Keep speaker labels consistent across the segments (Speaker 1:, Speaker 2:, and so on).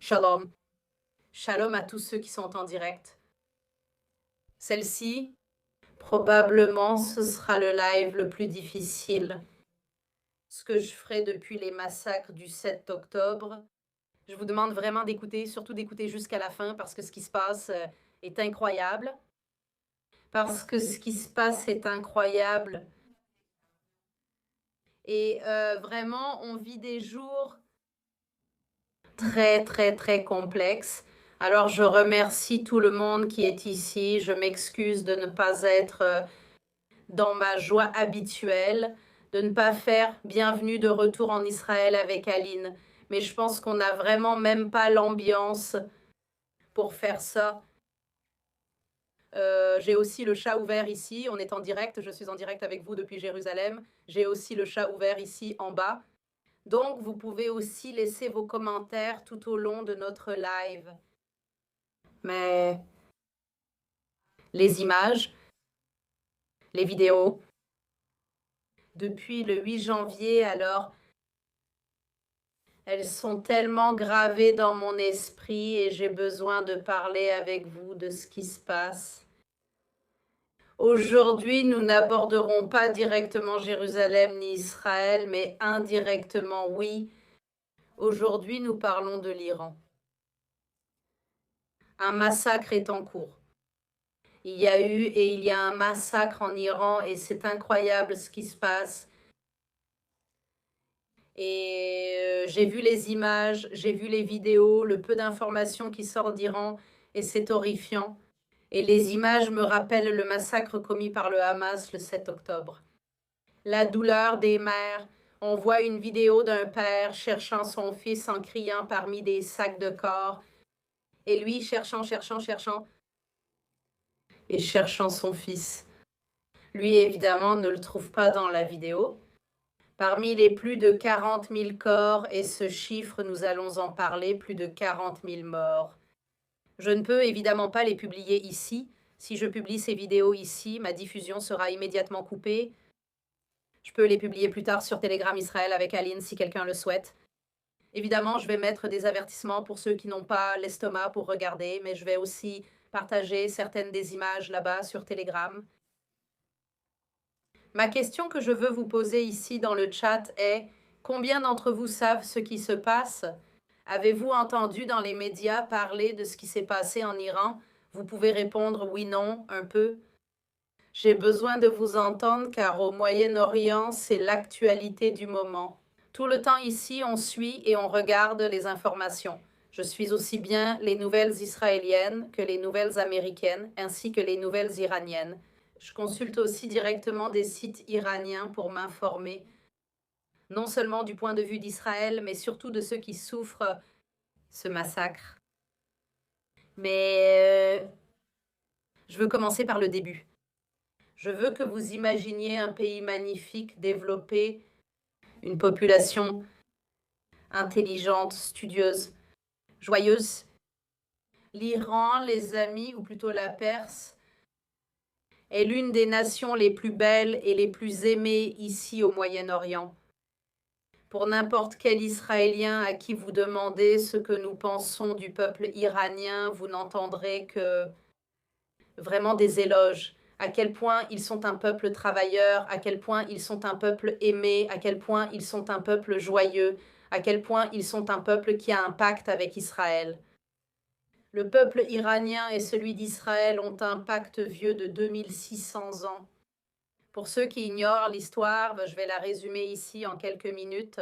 Speaker 1: Shalom. Shalom à tous ceux qui sont en direct. Celle-ci, probablement, ce sera le live le plus difficile. Ce que je ferai depuis les massacres du 7 octobre. Je vous demande vraiment d'écouter, surtout d'écouter jusqu'à la fin, parce que ce qui se passe est incroyable. Parce que ce qui se passe est incroyable. Et vraiment, on vit des jours très, très, très complexes. Alors, je remercie tout le monde qui est ici. Je m'excuse de ne pas être dans ma joie habituelle, de ne pas faire bienvenue de retour en Israël avec Aline. Mais je pense qu'on n'a vraiment même pas l'ambiance pour faire ça. J'ai aussi le chat ouvert ici. On est en direct. Je suis en direct avec vous depuis Jérusalem. J'ai aussi le chat ouvert ici en bas. Donc, vous pouvez aussi laisser vos commentaires tout au long de notre live. Mais les images, les vidéos, depuis le 8 janvier, alors, elles sont tellement gravées dans mon esprit et j'ai besoin de parler avec vous de ce qui se passe. Aujourd'hui, nous n'aborderons pas directement Jérusalem ni Israël, mais indirectement, oui. Aujourd'hui, nous parlons de l'Iran. Un massacre est en cours. Il y a eu et il y a un massacre en Iran et c'est incroyable ce qui se passe. Et j'ai vu les images, j'ai vu les vidéos, le peu d'informations qui sortent d'Iran et c'est horrifiant. Et les images me rappellent le massacre commis par le Hamas le 7 octobre. La douleur des mères. On voit une vidéo d'un père cherchant son fils en criant parmi des sacs de corps. Et lui cherchant et cherchant son fils. Lui, évidemment, ne le trouve pas dans la vidéo. Parmi les plus de 40 000 corps, et ce chiffre, nous allons en parler, plus de 40 000 morts. Je ne peux évidemment pas les publier ici. Si je publie ces vidéos ici, ma diffusion sera immédiatement coupée. Je peux les publier plus tard sur Telegram Israël avec Aline si quelqu'un le souhaite. Évidemment, je vais mettre des avertissements pour ceux qui n'ont pas l'estomac pour regarder, mais je vais aussi partager certaines des images là-bas sur Telegram. Ma question que je veux vous poser ici dans le chat est: combien d'entre vous savent ce qui se passe? Avez-vous entendu dans les médias parler de ce qui s'est passé en Iran? Vous pouvez répondre oui, non, un peu. J'ai besoin de vous entendre car au Moyen-Orient, c'est l'actualité du moment. Tout le temps ici, on suit et on regarde les informations. Je suis aussi bien les nouvelles israéliennes que les nouvelles américaines, ainsi que les nouvelles iraniennes. Je consulte aussi directement des sites iraniens pour m'informer, non seulement du point de vue d'Israël, mais surtout de ceux qui souffrent ce massacre. Mais je veux commencer par le début. Je veux que vous imaginiez un pays magnifique, développé, une population intelligente, studieuse, joyeuse. L'Iran, les amis, ou plutôt la Perse, est l'une des nations les plus belles et les plus aimées ici au Moyen-Orient. Pour n'importe quel Israélien à qui vous demandez ce que nous pensons du peuple iranien, vous n'entendrez que vraiment des éloges. À quel point ils sont un peuple travailleur, à quel point ils sont un peuple aimé, à quel point ils sont un peuple joyeux, à quel point ils sont un peuple qui a un pacte avec Israël. Le peuple iranien et celui d'Israël ont un pacte vieux de 2600 ans. Pour ceux qui ignorent l'histoire, je vais la résumer ici en quelques minutes.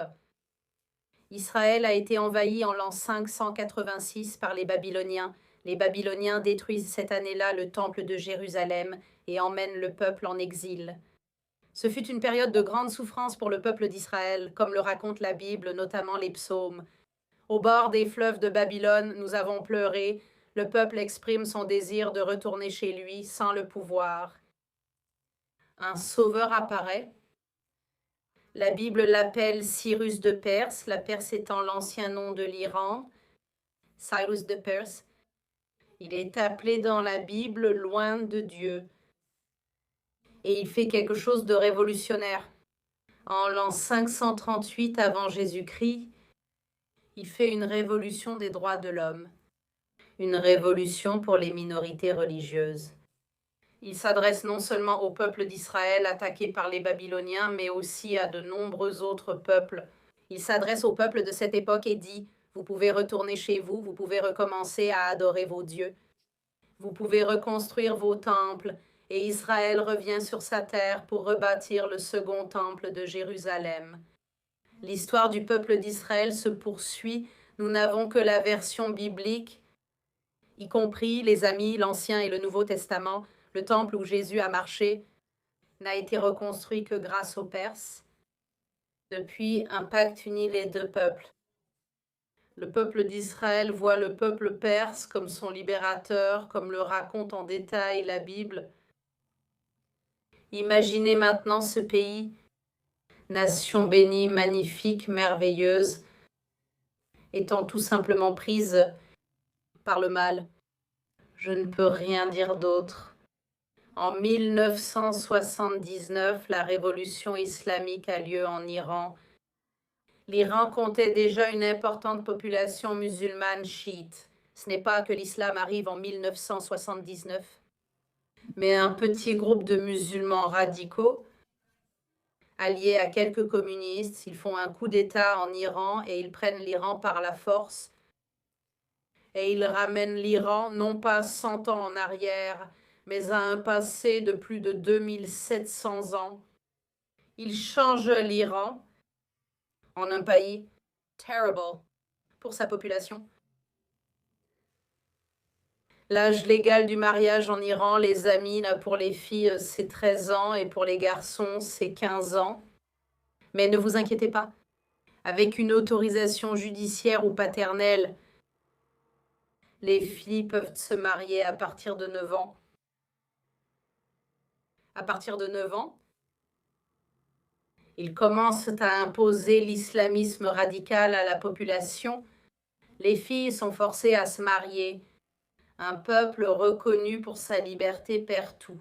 Speaker 1: Israël a été envahi en l'an 586 par les Babyloniens. Les Babyloniens détruisent cette année-là le temple de Jérusalem et emmènent le peuple en exil. Ce fut une période de grande souffrance pour le peuple d'Israël, comme le raconte la Bible, notamment les psaumes. Au bord des fleuves de Babylone, nous avons pleuré. Le peuple exprime son désir de retourner chez lui sans le pouvoir. Un sauveur apparaît. La Bible l'appelle Cyrus de Perse, la Perse étant l'ancien nom de l'Iran. Cyrus de Perse. Il est appelé dans la Bible loin de Dieu. Et il fait quelque chose de révolutionnaire. En l'an 538 avant Jésus-Christ, Il fait une révolution des droits de l'homme, une révolution pour les minorités religieuses. Il s'adresse non seulement au peuple d'Israël attaqué par les Babyloniens, mais aussi à de nombreux autres peuples. Il s'adresse au peuple de cette époque et dit: vous pouvez retourner chez vous, vous pouvez recommencer à adorer vos dieux, vous pouvez reconstruire vos temples, et Israël revient sur sa terre pour rebâtir le second temple de Jérusalem. L'histoire du peuple d'Israël se poursuit. Nous n'avons que la version biblique, y compris les amis, l'Ancien et le Nouveau Testament. Le temple où Jésus a marché n'a été reconstruit que grâce aux Perses. Depuis, un pacte unit les deux peuples. Le peuple d'Israël voit le peuple perse comme son libérateur, comme le raconte en détail la Bible. Imaginez maintenant ce pays, nation bénie, magnifique, merveilleuse, étant tout simplement prise par le mal. Je ne peux rien dire d'autre. En 1979, la révolution islamique a lieu en Iran. L'Iran comptait déjà une importante population musulmane chiite. Ce n'est pas que l'islam arrive en 1979, mais un petit groupe de musulmans radicaux, alliés à quelques communistes, ils font un coup d'État en Iran et ils prennent l'Iran par la force. Et ils ramènent l'Iran non pas 100 ans en arrière, mais à un passé de plus de 2700 ans. Ils changent l'Iran en un pays terrible pour sa population. L'âge légal du mariage en Iran, les amis, là, pour les filles, c'est 13 ans et pour les garçons, c'est 15 ans. Mais ne vous inquiétez pas, avec une autorisation judiciaire ou paternelle, les filles peuvent se marier à partir de 9 ans. À partir de 9 ans, ils commencent à imposer l'islamisme radical à la population. Les filles sont forcées à se marier. Un peuple reconnu pour sa liberté perd tout.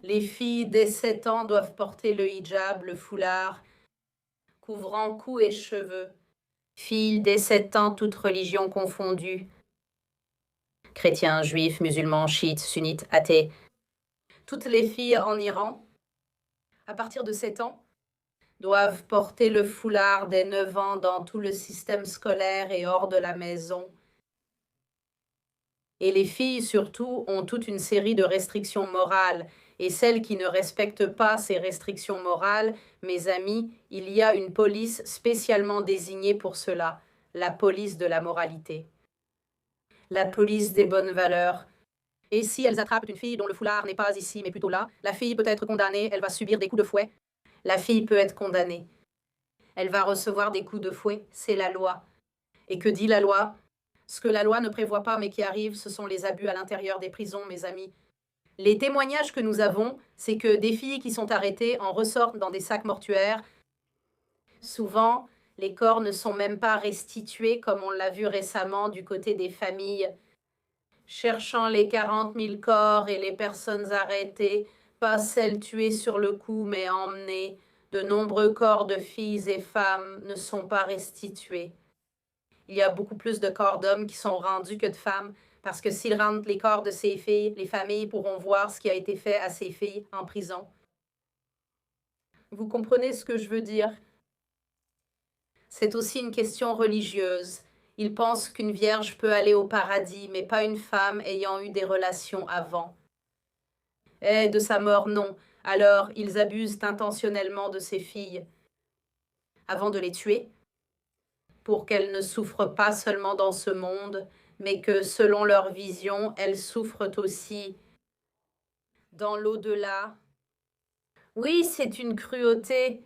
Speaker 1: Les filles dès 7 ans doivent porter le hijab, le foulard, couvrant cou et cheveux. Filles dès 7 ans, toutes religions confondues. Chrétiens, juifs, musulmans, chiites, sunnites, athées. Toutes les filles en Iran, à partir de 7 ans, doivent porter le foulard dès 9 ans dans tout le système scolaire et hors de la maison. Et les filles, surtout, ont toute une série de restrictions morales. Et celles qui ne respectent pas ces restrictions morales, mes amis, il y a une police spécialement désignée pour cela, la police de la moralité. La police des bonnes valeurs. Et si elles attrapent une fille dont le foulard n'est pas ici, mais plutôt là, la fille peut être condamnée, elle va subir des coups de fouet. La fille peut être condamnée. Elle va recevoir des coups de fouet, c'est la loi. Et que dit la loi? Ce que la loi ne prévoit pas mais qui arrive, ce sont les abus à l'intérieur des prisons, mes amis. Les témoignages que nous avons, c'est que des filles qui sont arrêtées en ressortent dans des sacs mortuaires. Souvent, les corps ne sont même pas restitués, comme on l'a vu récemment du côté des familles. Cherchant les 40 000 corps et les personnes arrêtées, pas celles tuées sur le coup mais emmenées, de nombreux corps de filles et femmes ne sont pas restitués. Il y a beaucoup plus de corps d'hommes qui sont rendus que de femmes, parce que s'ils rendent les corps de ces filles, les familles pourront voir ce qui a été fait à ces filles en prison. Vous comprenez ce que je veux dire? C'est aussi une question religieuse. Ils pensent qu'une vierge peut aller au paradis, mais pas une femme ayant eu des relations avant. Et de sa mort, non. Alors, ils abusent intentionnellement de ces filles. Avant de les tuer, pour qu'elles ne souffrent pas seulement dans ce monde, mais que, selon leur vision, elles souffrent aussi dans l'au-delà. Oui, c'est une cruauté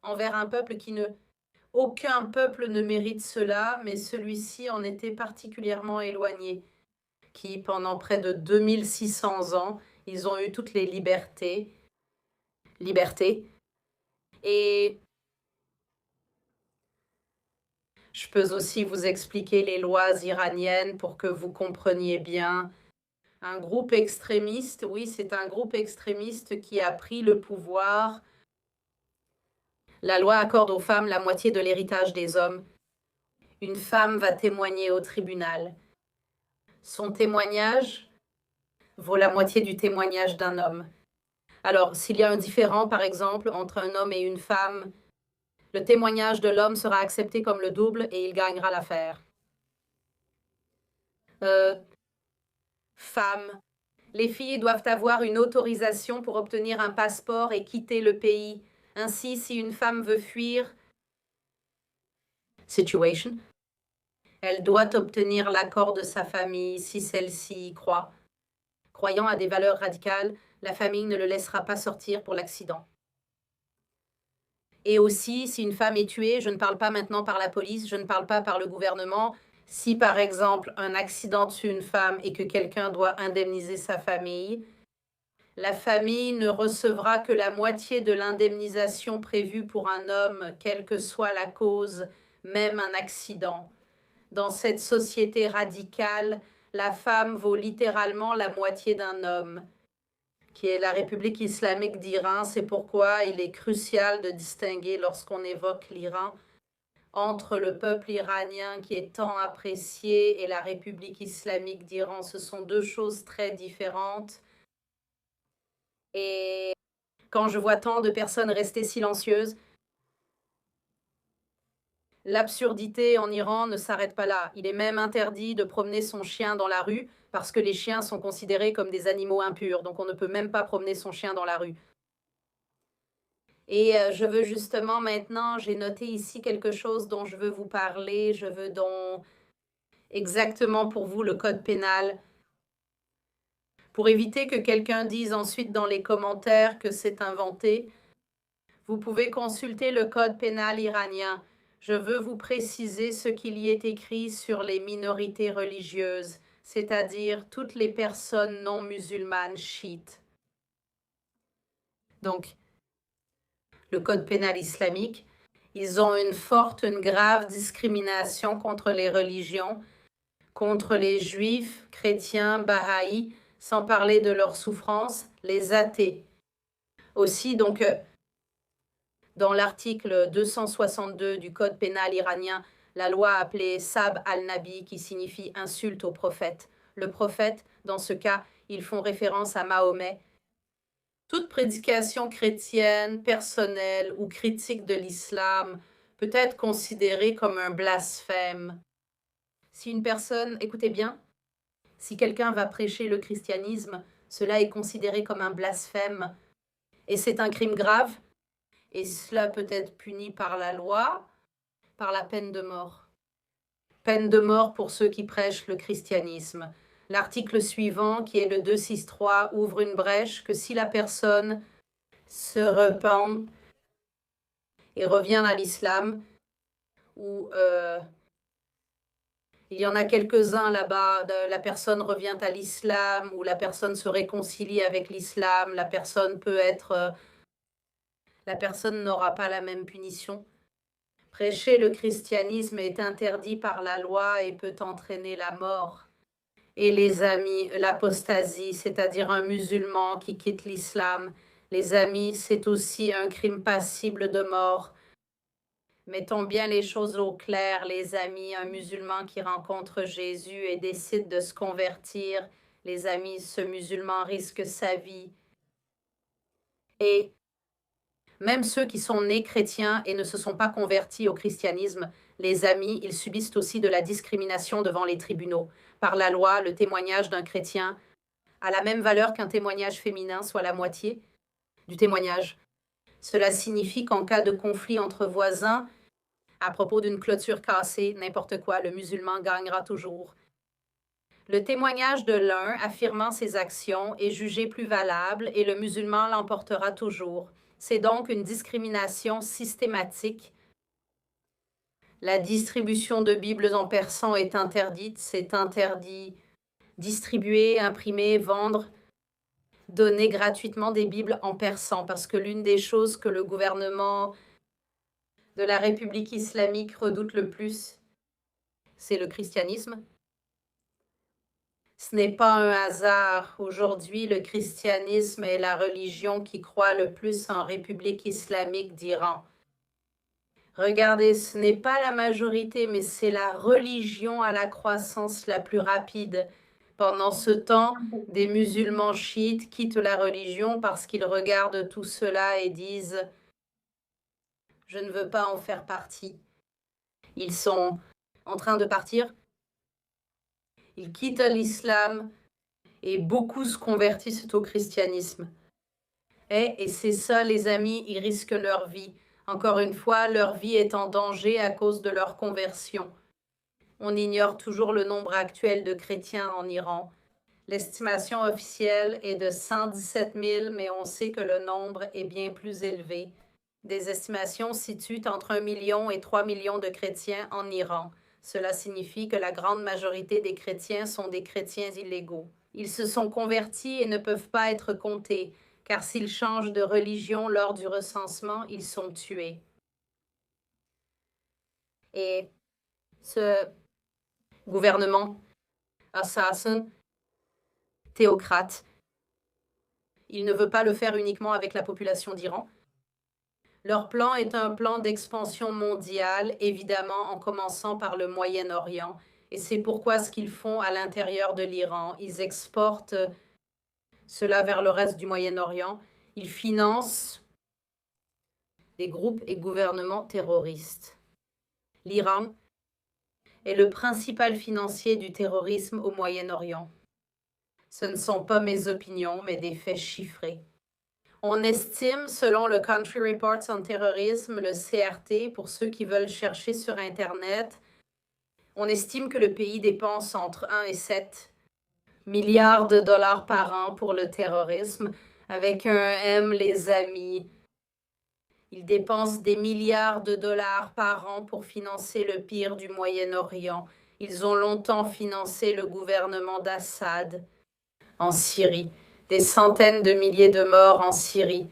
Speaker 1: envers un peuple qui ne... Aucun peuple ne mérite cela, mais celui-ci en était particulièrement éloigné, qui, pendant près de 2600 ans, ils ont eu toutes les libertés. Et je peux aussi vous expliquer les lois iraniennes pour que vous compreniez bien. Un groupe extrémiste, oui, c'est un groupe extrémiste qui a pris le pouvoir. La loi accorde aux femmes la moitié de l'héritage des hommes. Une femme va témoigner au tribunal. Son témoignage vaut la moitié du témoignage d'un homme. Alors, s'il y a un différend, par exemple, entre un homme et une femme, le témoignage de l'homme sera accepté comme le double et il gagnera l'affaire. Femme. Les filles doivent avoir une autorisation pour obtenir un passeport et quitter le pays. Ainsi, si une femme veut fuir, situation, elle doit obtenir l'accord de sa famille si celle-ci y croit. Croyant à des valeurs radicales, la famille ne le laissera pas sortir pour l'accident. Et aussi, si une femme est tuée, je ne parle pas maintenant par la police, je ne parle pas par le gouvernement. Si par exemple un accident tue une femme et que quelqu'un doit indemniser sa famille, la famille ne recevra que la moitié de l'indemnisation prévue pour un homme, quelle que soit la cause, même un accident. Dans cette société radicale, la femme vaut littéralement la moitié d'un homme, qui est la République islamique d'Iran. C'est pourquoi il est crucial de distinguer, lorsqu'on évoque l'Iran, entre le peuple iranien qui est tant apprécié et la République islamique d'Iran. Ce sont deux choses très différentes. Et quand je vois tant de personnes rester silencieuses, l'absurdité en Iran ne s'arrête pas là. Il est même interdit de promener son chien dans la rue parce que les chiens sont considérés comme des animaux impurs. Donc on ne peut même pas promener son chien dans la rue. Et je veux justement maintenant, j'ai noté ici quelque chose dont je veux vous parler. Je veux donc exactement pour vous le code pénal. Pour éviter que quelqu'un dise ensuite dans les commentaires que c'est inventé, vous pouvez consulter le code pénal iranien. Je veux vous préciser ce qu'il y est écrit sur les minorités religieuses, c'est-à-dire toutes les personnes non musulmanes chiites. Donc, le code pénal islamique, ils ont une grave discrimination contre les religions, contre les juifs, chrétiens, bahaïs, sans parler de leurs souffrances, les athées. Aussi, donc, dans l'article 262 du Code pénal iranien, la loi appelée Sab al-Nabi, qui signifie insulte au prophète. Le prophète, dans ce cas, ils font référence à Mahomet. Toute prédication chrétienne, personnelle ou critique de l'islam peut être considérée comme un blasphème. Si une personne, écoutez bien, si quelqu'un va prêcher le christianisme, cela est considéré comme un blasphème et c'est un crime grave. Et cela peut être puni par la loi, par la peine de mort. Peine de mort pour ceux qui prêchent le christianisme. L'article suivant, qui est le 263, ouvre une brèche que si la personne se repent et revient à l'islam, ou il y en a quelques-uns là-bas, la personne revient à l'islam, ou la personne se réconcilie avec l'islam, la personne peut être... la personne n'aura pas la même punition. Prêcher le christianisme est interdit par la loi et peut entraîner la mort. Et les amis, l'apostasie, c'est-à-dire un musulman qui quitte l'islam, les amis, c'est aussi un crime passible de mort. Mettons bien les choses au clair, les amis, un musulman qui rencontre Jésus et décide de se convertir, les amis, ce musulman risque sa vie. Et même ceux qui sont nés chrétiens et ne se sont pas convertis au christianisme, les amis, ils subissent aussi de la discrimination devant les tribunaux. Par la loi, le témoignage d'un chrétien a la même valeur qu'un témoignage féminin, soit la moitié du témoignage. Cela signifie qu'en cas de conflit entre voisins, à propos d'une clôture cassée, n'importe quoi, le musulman gagnera toujours. Le témoignage de l'un affirmant ses actions est jugé plus valable et le musulman l'emportera toujours. C'est donc une discrimination systématique. La distribution de Bibles en persan est interdite. C'est interdit distribuer, imprimer, vendre, donner gratuitement des Bibles en persan parce que l'une des choses que le gouvernement de la République islamique redoute le plus, c'est le christianisme. Ce n'est pas un hasard. Aujourd'hui, le christianisme est la religion qui croit le plus en République islamique d'Iran. Regardez, ce n'est pas la majorité, mais c'est la religion à la croissance la plus rapide. Pendant ce temps, des musulmans chiites quittent la religion parce qu'ils regardent tout cela et disent « Je ne veux pas en faire partie ». Ils sont en train de partir, ils quittent l'islam et beaucoup se convertissent au christianisme. Et c'est ça, les amis, ils risquent leur vie. Encore une fois, leur vie est en danger à cause de leur conversion. On ignore toujours le nombre actuel de chrétiens en Iran. L'estimation officielle est de 117 000, mais on sait que le nombre est bien plus élevé. Des estimations situent entre 1 million et 3 millions de chrétiens en Iran. Cela signifie que la grande majorité des chrétiens sont des chrétiens illégaux. Ils se sont convertis et ne peuvent pas être comptés, car s'ils changent de religion lors du recensement, ils sont tués. Et ce gouvernement assassin, théocrate, il ne veut pas le faire uniquement avec la population d'Iran. Leur plan est un plan d'expansion mondiale, évidemment en commençant par le Moyen-Orient. Et c'est pourquoi ce qu'ils font à l'intérieur de l'Iran, ils exportent cela vers le reste du Moyen-Orient. Ils financent des groupes et gouvernements terroristes. L'Iran est le principal financier du terrorisme au Moyen-Orient. Ce ne sont pas mes opinions, mais des faits chiffrés. On estime, selon le Country Reports on Terrorism, le CRT, pour ceux qui veulent chercher sur Internet, on estime que le pays dépense entre 1 et 7 milliards de dollars par an pour le terrorisme, avec un M, les amis. Ils dépensent des milliards de dollars par an pour financer le pire du Moyen-Orient. Ils ont longtemps financé le gouvernement d'Assad en Syrie. Des centaines de milliers de morts en Syrie.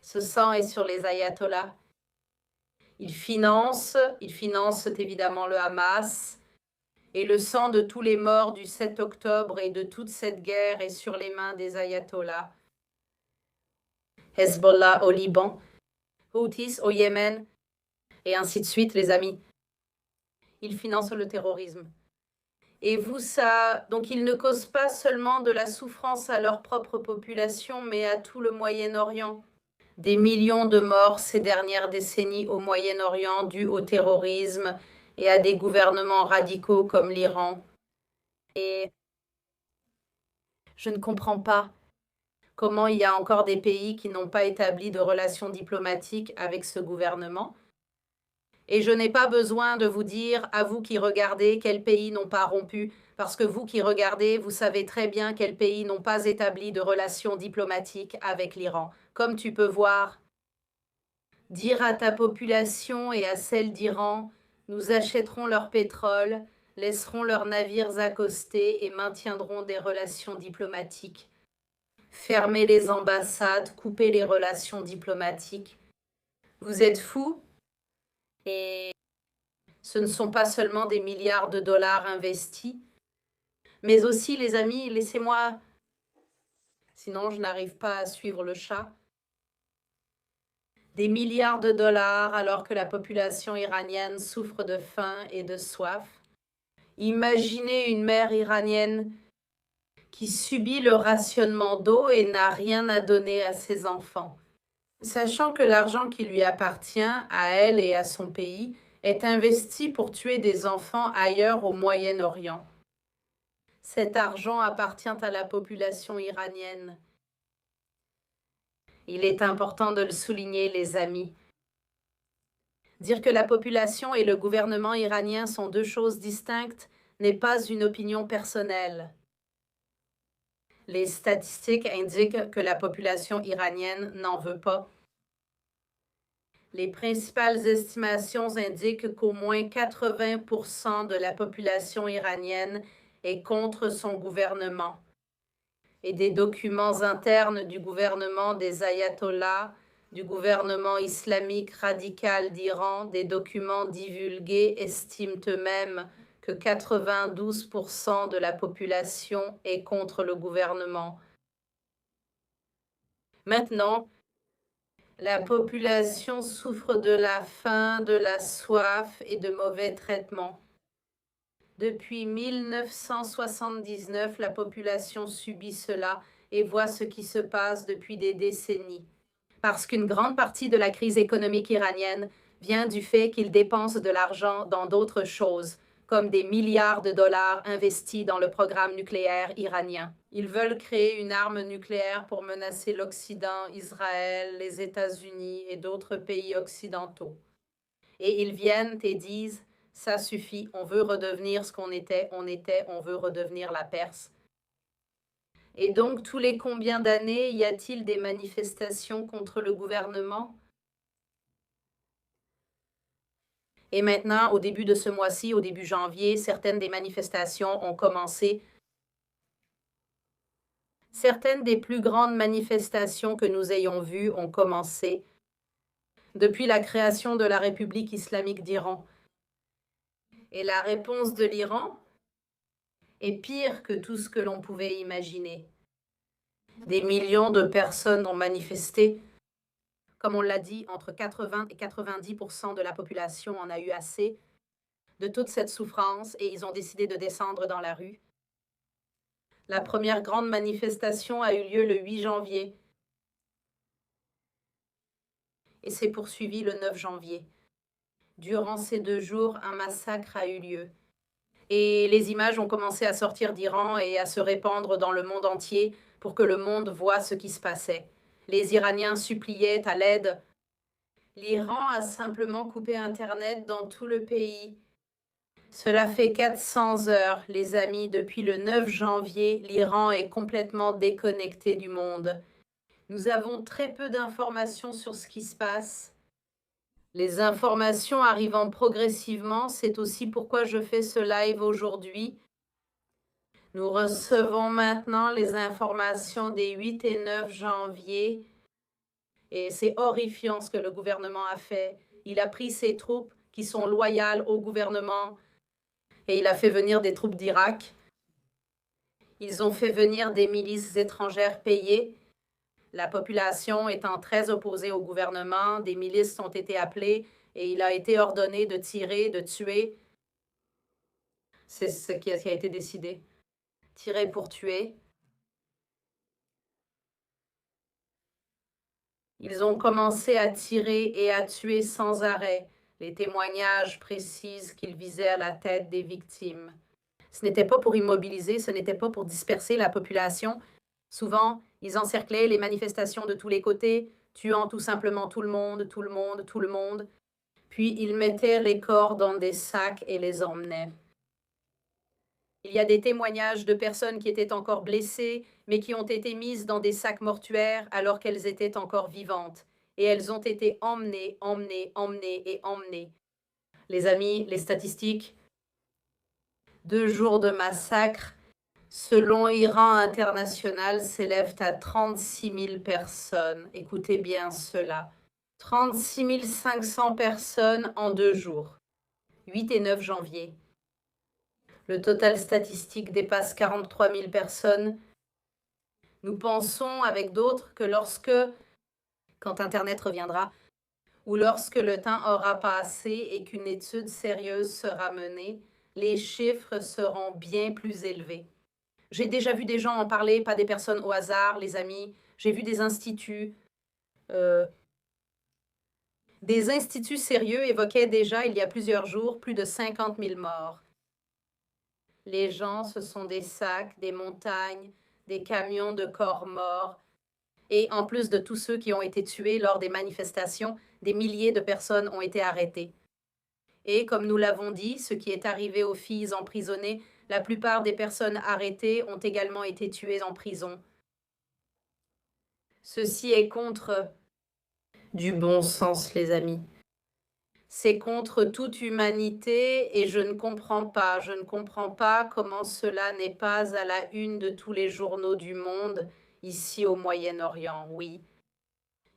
Speaker 1: Ce sang est sur les ayatollahs. Ils financent évidemment le Hamas. Et le sang de tous les morts du 7 octobre et de toute cette guerre est sur les mains des ayatollahs. Hezbollah au Liban, Houthis au Yémen, et ainsi de suite, les amis. Ils financent le terrorisme. Et vous, ça, donc ils ne causent pas seulement de la souffrance à leur propre population, mais à tout le Moyen-Orient. Des millions de morts ces dernières décennies au Moyen-Orient dus au terrorisme et à des gouvernements radicaux comme l'Iran. Et je ne comprends pas comment il y a encore des pays qui n'ont pas établi de relations diplomatiques avec ce gouvernement. Et je n'ai pas besoin de vous dire, à vous qui regardez, quels pays n'ont pas rompu, parce que vous qui regardez, vous savez très bien quels pays n'ont pas établi de relations diplomatiques avec l'Iran. Comme tu peux voir, dire à ta population et à celle d'Iran, nous achèterons leur pétrole, laisserons leurs navires accostés et maintiendront des relations diplomatiques. Fermer les ambassades, couper les relations diplomatiques. Vous êtes fous? Et ce ne sont pas seulement des milliards de dollars investis, mais aussi, les amis, laissez-moi, sinon je n'arrive pas à suivre le chat, des milliards de dollars alors que la population iranienne souffre de faim et de soif. Imaginez une mère iranienne qui subit le rationnement d'eau et n'a rien à donner à ses enfants. Sachant que l'argent qui lui appartient, à elle et à son pays, est investi pour tuer des enfants ailleurs au Moyen-Orient. Cet argent appartient à la population iranienne. Il est important de le souligner, les amis. Dire que la population et le gouvernement iranien sont deux choses distinctes n'est pas une opinion personnelle. Les statistiques indiquent que la population iranienne n'en veut pas. Les principales estimations indiquent qu'au moins 80% de la population iranienne est contre son gouvernement. Et des documents internes du gouvernement des ayatollahs, du gouvernement islamique radical d'Iran, des documents divulgués estiment eux-mêmes que 92% de la population est contre le gouvernement. Maintenant, La population souffre de la faim, de la soif et de mauvais traitements. Depuis 1979, la population subit cela et voit ce qui se passe depuis des décennies. Parce qu'une grande partie de la crise économique iranienne vient du fait qu'ils dépensent de l'argent dans d'autres choses, comme des milliards de dollars investis dans le programme nucléaire iranien. Ils veulent créer une arme nucléaire pour menacer l'Occident, Israël, les États-Unis et d'autres pays occidentaux. Et ils viennent et disent, ça suffit, on veut redevenir ce qu'on était, on veut redevenir la Perse. Et donc, tous les combien d'années y a-t-il des manifestations contre le gouvernement? Et maintenant, au début de ce mois-ci, au début janvier, certaines des manifestations ont commencé. Certaines des plus grandes manifestations que nous ayons vues ont commencé depuis la création de la République islamique d'Iran. Et la réponse de l'Iran est pire que tout ce que l'on pouvait imaginer. Des millions de personnes ont manifesté. Comme on l'a dit, entre 80 et 90% de la population en a eu assez de toute cette souffrance et ils ont décidé de descendre dans la rue. La première grande manifestation a eu lieu le 8 janvier et s'est poursuivie le 9 janvier. Durant ces 2 jours, un massacre a eu lieu. Et les images ont commencé à sortir d'Iran et à se répandre dans le monde entier pour que le monde voie ce qui se passait. Les Iraniens suppliaient à l'aide. L'Iran a simplement coupé Internet dans tout le pays. Cela fait 400 heures, les amis, depuis le 9 janvier, l'Iran est complètement déconnecté du monde. Nous avons très peu d'informations sur ce qui se passe. Les informations arrivant progressivement, c'est aussi pourquoi je fais ce live aujourd'hui. Nous recevons maintenant les informations des 8 et 9 janvier et c'est horrifiant ce que le gouvernement a fait. Il a pris ses troupes qui sont loyales au gouvernement et il a fait venir des troupes d'Irak. Ils ont fait venir des milices étrangères payées. La population étant très opposée au gouvernement, des milices ont été appelées et il a été ordonné de tirer, de tuer. C'est ce qui a été décidé. Tirer pour tuer. Ils ont commencé à tirer et à tuer sans arrêt. Les témoignages précisent qu'ils visaient à la tête des victimes. Ce n'était pas pour immobiliser, ce n'était pas pour disperser la population. Souvent, ils encerclaient les manifestations de tous les côtés, tuant tout simplement tout le monde, tout le monde, tout le monde. Puis ils mettaient les corps dans des sacs et les emmenaient. Il y a des témoignages de personnes qui étaient encore blessées, mais qui ont été mises dans des sacs mortuaires alors qu'elles étaient encore vivantes. Et elles ont été emmenées, emmenées, emmenées et emmenées. Les amis, les statistiques, 2 jours de massacre, selon Iran International, s'élèvent à 36 000 personnes. Écoutez bien cela. 36 500 personnes en 2 jours, 8 et 9 janvier. Le total statistique dépasse 43 000 personnes. Nous pensons avec d'autres que quand Internet reviendra, ou lorsque le temps aura passé et qu'une étude sérieuse sera menée, les chiffres seront bien plus élevés. J'ai déjà vu des gens en parler, pas des personnes au hasard, les amis. J'ai vu des instituts. Des instituts sérieux évoquaient déjà, il y a plusieurs jours, plus de 50 000 morts. Les gens, ce sont des sacs, des montagnes, des camions de corps morts. Et en plus de tous ceux qui ont été tués lors des manifestations, des milliers de personnes ont été arrêtées. Et comme nous l'avons dit, ce qui est arrivé aux filles emprisonnées, la plupart des personnes arrêtées ont également été tuées en prison. Ceci est contre du bon sens, les amis. C'est contre toute humanité et je ne comprends pas comment cela n'est pas à la une de tous les journaux du monde, ici au Moyen-Orient, oui.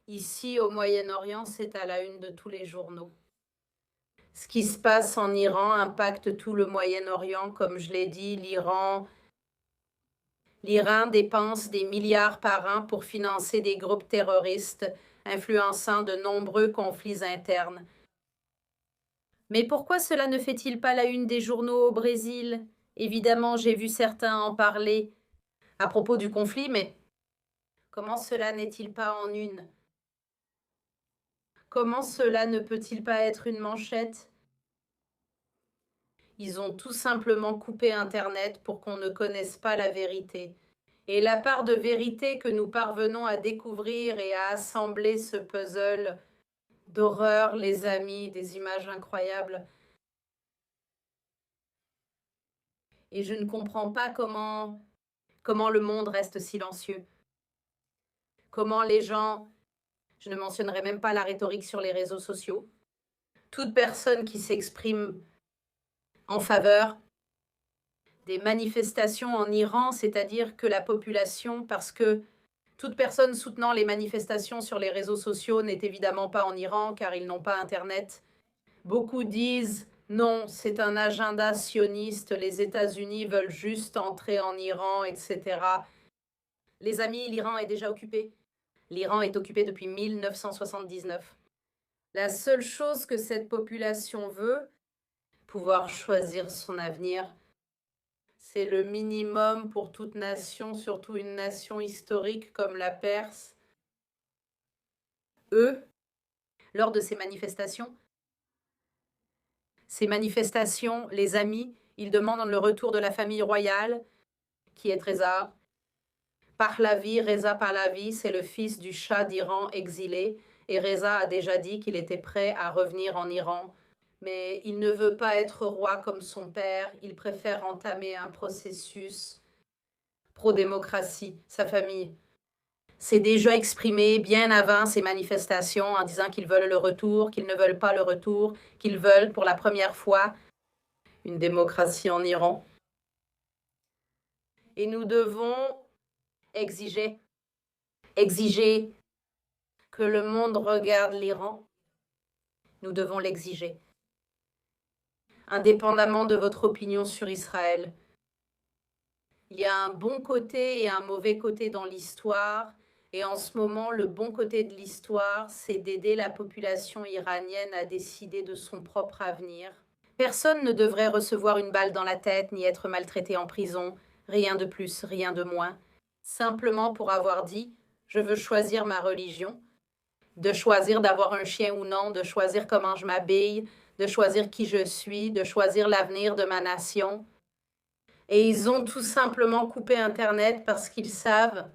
Speaker 1: Ici au Moyen-Orient, c'est à la une de tous les journaux. Ce qui se passe en Iran impacte tout le Moyen-Orient, comme je l'ai dit, l'Iran dépense des milliards par an pour financer des groupes terroristes influençant de nombreux conflits internes. Mais pourquoi cela ne fait-il pas la une des journaux au Brésil? Évidemment, j'ai vu certains en parler à propos du conflit, mais comment cela n'est-il pas en une? Comment cela ne peut-il pas être une manchette? Ils ont tout simplement coupé Internet pour qu'on ne connaisse pas la vérité. Et la part de vérité que nous parvenons à découvrir et à assembler ce puzzle d'horreur, les amis, des images incroyables. Et je ne comprends pas comment le monde reste silencieux. Comment les gens, je ne mentionnerai même pas la rhétorique sur les réseaux sociaux, toute personne qui s'exprime en faveur des manifestations en Iran, c'est-à-dire que la population, parce que toute personne soutenant les manifestations sur les réseaux sociaux n'est évidemment pas en Iran car ils n'ont pas Internet. Beaucoup disent non, c'est un agenda sioniste, les États-Unis veulent juste entrer en Iran, etc. Les amis, l'Iran est déjà occupé. L'Iran est occupé depuis 1979. La seule chose que cette population veut, pouvoir choisir son avenir, c'est le minimum pour toute nation, surtout une nation historique comme la Perse. Eux, lors de ces manifestations, les amis, ils demandent le retour de la famille royale, qui est Reza Pahlavi. Reza Pahlavi, c'est le fils du Shah d'Iran exilé, et Reza a déjà dit qu'il était prêt à revenir en Iran. Mais il ne veut pas être roi comme son père, il préfère entamer un processus pro-démocratie. Sa famille s'est déjà exprimée bien avant ces manifestations en disant qu'ils veulent le retour, qu'ils ne veulent pas le retour, qu'ils veulent pour la première fois une démocratie en Iran. Et nous devons exiger que le monde regarde l'Iran. Nous devons l'exiger. Indépendamment de votre opinion sur Israël. Il y a un bon côté et un mauvais côté dans l'histoire. Et en ce moment, le bon côté de l'histoire, c'est d'aider la population iranienne à décider de son propre avenir. Personne ne devrait recevoir une balle dans la tête ni être maltraité en prison. Rien de plus, rien de moins. Simplement pour avoir dit « je veux choisir ma religion », de choisir d'avoir un chien ou non, de choisir comment je m'habille, de choisir qui je suis, de choisir l'avenir de ma nation. Et ils ont tout simplement coupé Internet parce qu'ils savent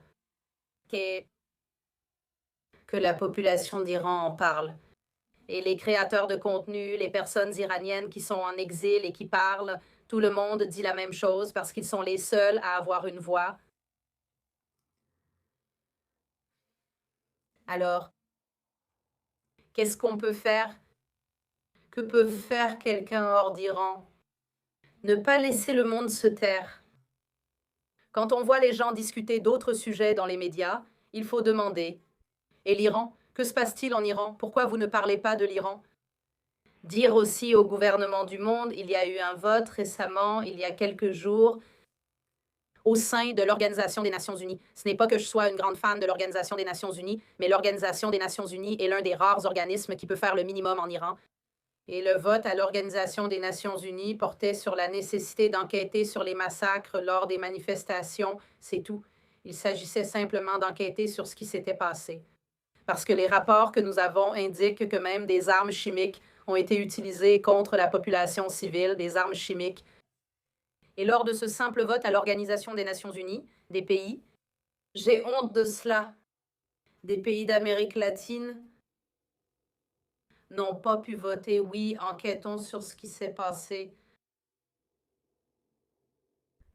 Speaker 1: que la population d'Iran en parle. Et les créateurs de contenu, les personnes iraniennes qui sont en exil et qui parlent, tout le monde dit la même chose parce qu'ils sont les seuls à avoir une voix. Alors, qu'est-ce qu'on peut faire? Que peut faire quelqu'un hors d'Iran? Ne pas laisser le monde se taire. Quand on voit les gens discuter d'autres sujets dans les médias, il faut demander « Et l'Iran? Que se passe-t-il en Iran? Pourquoi vous ne parlez pas de l'Iran ?» Dire aussi au gouvernement du monde, il y a eu un vote récemment, il y a quelques jours, au sein de l'Organisation des Nations Unies. Ce n'est pas que je sois une grande fan de l'Organisation des Nations Unies, mais l'Organisation des Nations Unies est l'un des rares organismes qui peut faire le minimum en Iran. Et le vote à l'Organisation des Nations Unies portait sur la nécessité d'enquêter sur les massacres lors des manifestations, c'est tout. Il s'agissait simplement d'enquêter sur ce qui s'était passé. Parce que les rapports que nous avons indiquent que même des armes chimiques ont été utilisées contre la population civile, des armes chimiques. Et lors de ce simple vote à l'Organisation des Nations Unies, des pays, j'ai honte de cela, des pays d'Amérique latine n'ont pas pu voter oui, enquêtons sur ce qui s'est passé.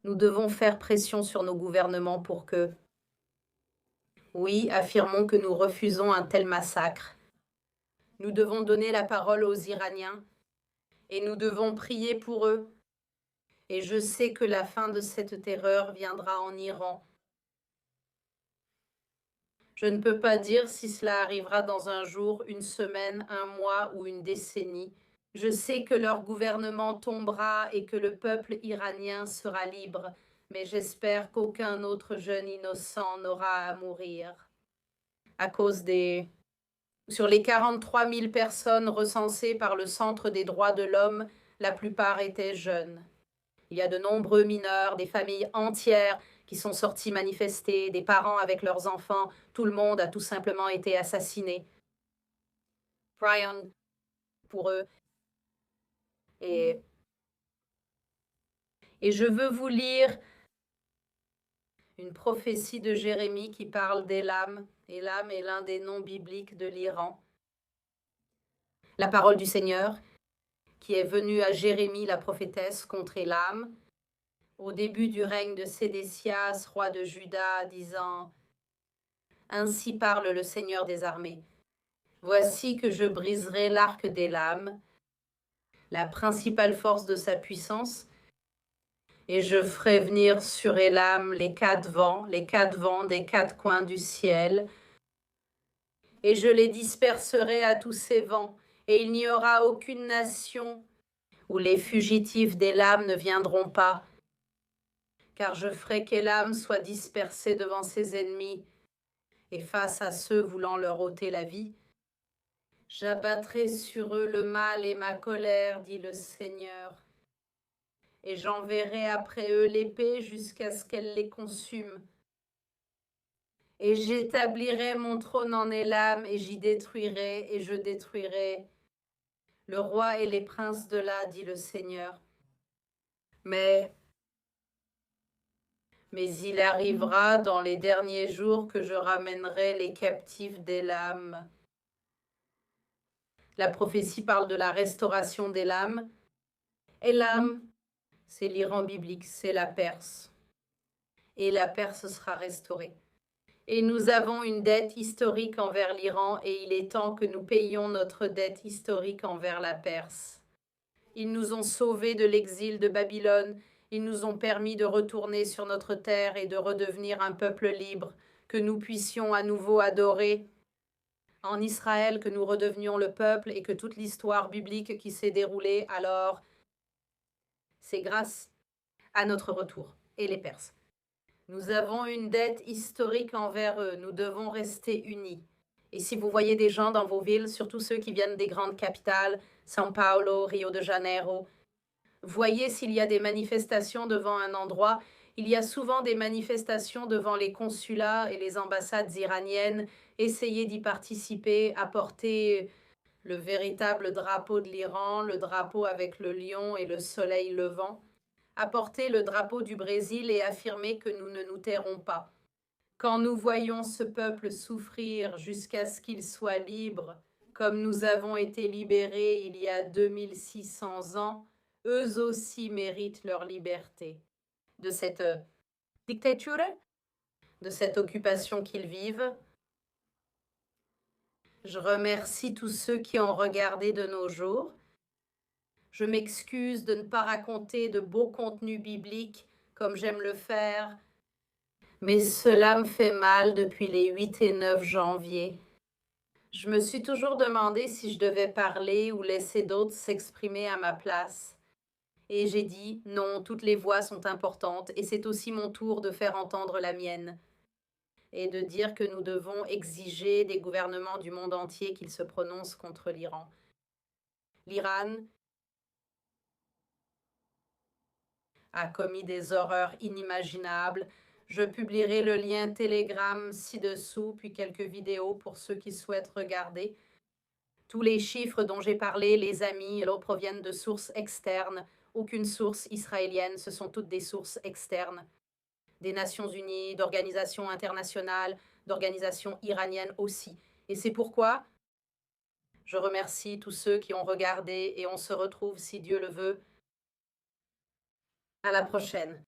Speaker 1: Nous devons faire pression sur nos gouvernements pour que, oui, affirmons que nous refusons un tel massacre. Nous devons donner la parole aux Iraniens et nous devons prier pour eux. Et je sais que la fin de cette terreur viendra en Iran. Je ne peux pas dire si cela arrivera dans un jour, une semaine, un mois ou une décennie. Je sais que leur gouvernement tombera et que le peuple iranien sera libre, mais j'espère qu'aucun autre jeune innocent n'aura à mourir à cause des Sur les 43 000 personnes recensées par le Centre des droits de l'homme, la plupart étaient jeunes. Il y a de nombreux mineurs, des familles entières qui sont sorties manifester, des parents avec leurs enfants. Tout le monde a tout simplement été assassiné. Brian, pour eux. Et je veux vous lire une prophétie de Jérémie qui parle d'Élam. Élam est l'un des noms bibliques de l'Iran. La parole du Seigneur qui est venue à Jérémie la prophétesse contre Élam au début du règne de Sédécias, roi de Juda, disant « Ainsi parle le Seigneur des armées. Voici que je briserai l'arc d'Élam, la principale force de sa puissance, et je ferai venir sur Élam les quatre vents des quatre coins du ciel, et je les disperserai à tous ces vents, et il n'y aura aucune nation où les fugitifs d'Élam ne viendront pas, car je ferai qu'Élam soit dispersé devant ses ennemis, et face à ceux voulant leur ôter la vie. J'abattrai sur eux le mal et ma colère, dit le Seigneur, et j'enverrai après eux l'épée jusqu'à ce qu'elle les consume. Et j'établirai mon trône en Élam, et j'y détruirai, et je détruirai le roi et les princes de là, dit le Seigneur. Mais il arrivera dans les derniers jours que je ramènerai les captifs d'Élam. La prophétie parle de la restauration d'Élam. Élam, c'est l'Iran biblique, c'est la Perse. Et la Perse sera restaurée. Et nous avons une dette historique envers l'Iran et il est temps que nous payions notre dette historique envers la Perse. Ils nous ont sauvés de l'exil de Babylone, ils nous ont permis de retourner sur notre terre et de redevenir un peuple libre, que nous puissions à nouveau adorer en Israël, que nous redevenions le peuple et que toute l'histoire biblique qui s'est déroulée alors, c'est grâce à notre retour, et les Perses. Nous avons une dette historique envers eux, nous devons rester unis. Et si vous voyez des gens dans vos villes, surtout ceux qui viennent des grandes capitales, São Paulo, Rio de Janeiro, voyez s'il y a des manifestations devant un endroit. Il y a souvent des manifestations devant les consulats et les ambassades iraniennes. Essayez d'y participer, apportez le véritable drapeau de l'Iran, le drapeau avec le lion et le soleil levant. Apportez le drapeau du Brésil et affirmez que nous ne nous tairons pas. Quand nous voyons ce peuple souffrir jusqu'à ce qu'il soit libre, comme nous avons été libérés il y a 2600 ans, eux aussi méritent leur liberté. De cette dictature, de cette occupation qu'ils vivent. Je remercie tous ceux qui ont regardé de nos jours. Je m'excuse de ne pas raconter de beaux contenus bibliques comme j'aime le faire, mais cela me fait mal depuis les 8 et 9 janvier. Je me suis toujours demandé si je devais parler ou laisser d'autres s'exprimer à ma place. Et j'ai dit, non, toutes les voix sont importantes et c'est aussi mon tour de faire entendre la mienne. Et de dire que nous devons exiger des gouvernements du monde entier qu'ils se prononcent contre l'Iran. L'Iran a commis des horreurs inimaginables. Je publierai le lien Telegram ci-dessous, puis quelques vidéos pour ceux qui souhaitent regarder. Tous les chiffres dont j'ai parlé, les amis, proviennent de sources externes. Aucune source israélienne, ce sont toutes des sources externes. Des Nations Unies, d'organisations internationales, d'organisations iraniennes aussi. Et c'est pourquoi je remercie tous ceux qui ont regardé et on se retrouve, si Dieu le veut, à la prochaine.